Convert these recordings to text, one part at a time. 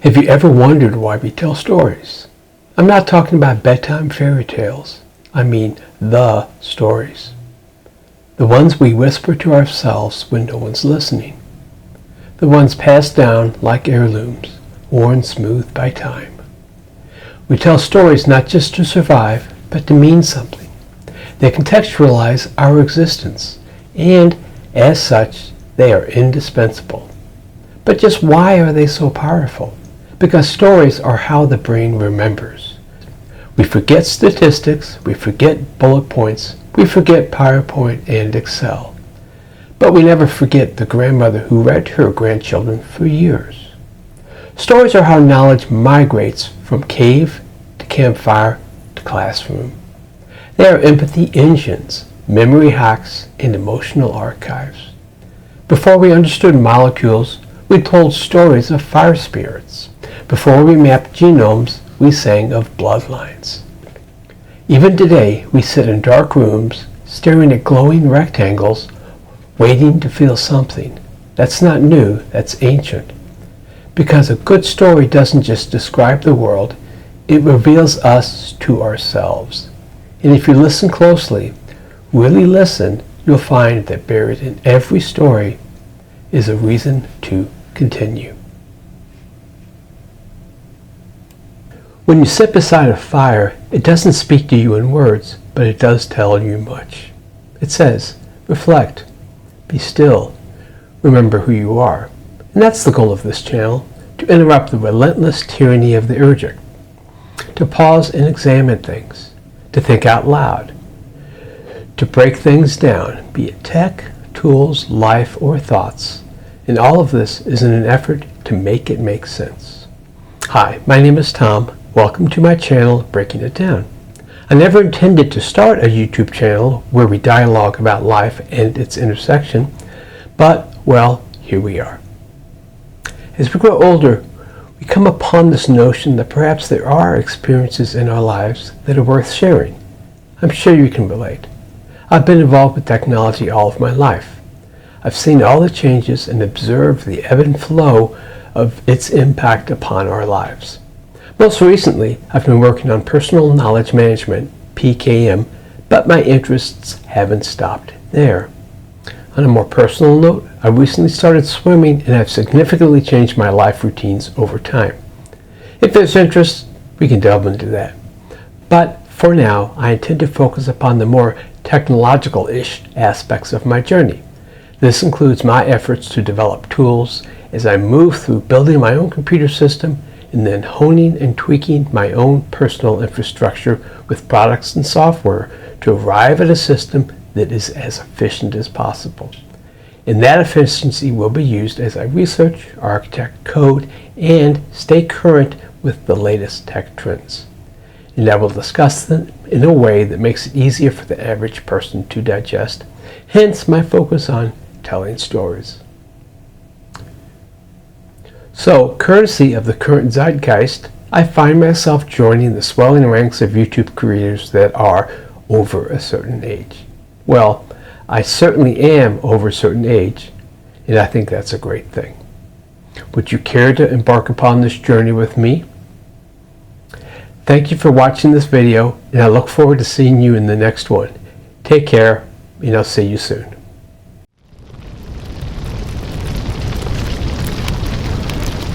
Have you ever wondered why we tell stories? I'm not talking about bedtime fairy tales. I mean the stories. The ones we whisper to ourselves when no one's listening. The ones passed down like heirlooms, worn smooth by time. We tell stories not just to survive, but to mean something. They contextualize our existence, and as such, they are indispensable. But just why are they so powerful? Because stories are how the brain remembers. We forget statistics, we forget bullet points, we forget PowerPoint and Excel. But we never forget the grandmother who read to her grandchildren for years. Stories are how knowledge migrates from cave to campfire to classroom. They are empathy engines, memory hacks, and emotional archives. Before we understood molecules, we told stories of fire spirits. Before we mapped genomes, we sang of bloodlines. Even today, we sit in dark rooms, staring at glowing rectangles, waiting to feel something. That's not new, that's ancient. Because a good story doesn't just describe the world, it reveals us to ourselves. And if you listen closely, really listen, you'll find that buried in every story is a reason to continue. When you sit beside a fire, it doesn't speak to you in words, but it does tell you much. It says, reflect, be still, remember who you are. And that's the goal of this channel, to interrupt the relentless tyranny of the urgent, to pause and examine things, to think out loud, to break things down, be it tech, tools, life, or thoughts. And all of this is in an effort to make it make sense. Hi, my name is Tom. Welcome to my channel, Breaking It Down. I never intended to start a YouTube channel where we dialogue about life and its intersection, but, well, here we are. As we grow older, we come upon this notion that perhaps there are experiences in our lives that are worth sharing. I'm sure you can relate. I've been involved with technology all of my life. I've seen all the changes and observed the ebb and flow of its impact upon our lives. Most recently, I've been working on personal knowledge management, PKM, but my interests haven't stopped there. On a more personal note, I recently started swimming and have significantly changed my life routines over time. If there's interest, we can delve into that. But for now, I intend to focus upon the more technological-ish aspects of my journey. This includes my efforts to develop tools as I move through building my own computer system and then honing and tweaking my own personal infrastructure with products and software to arrive at a system that is as efficient as possible. And that efficiency will be used as I research, architect, code, and stay current with the latest tech trends. And I will discuss them in a way that makes it easier for the average person to digest, hence my focus on telling stories. So, courtesy of the current zeitgeist, I find myself joining the swelling ranks of YouTube creators that are over a certain age. Well, I certainly am over a certain age, and I think that's a great thing. Would you care to embark upon this journey with me? Thank you for watching this video, and I look forward to seeing you in the next one. Take care, and I'll see you soon.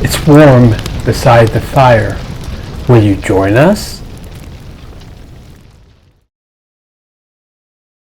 It's warm beside the fire. Will you join us?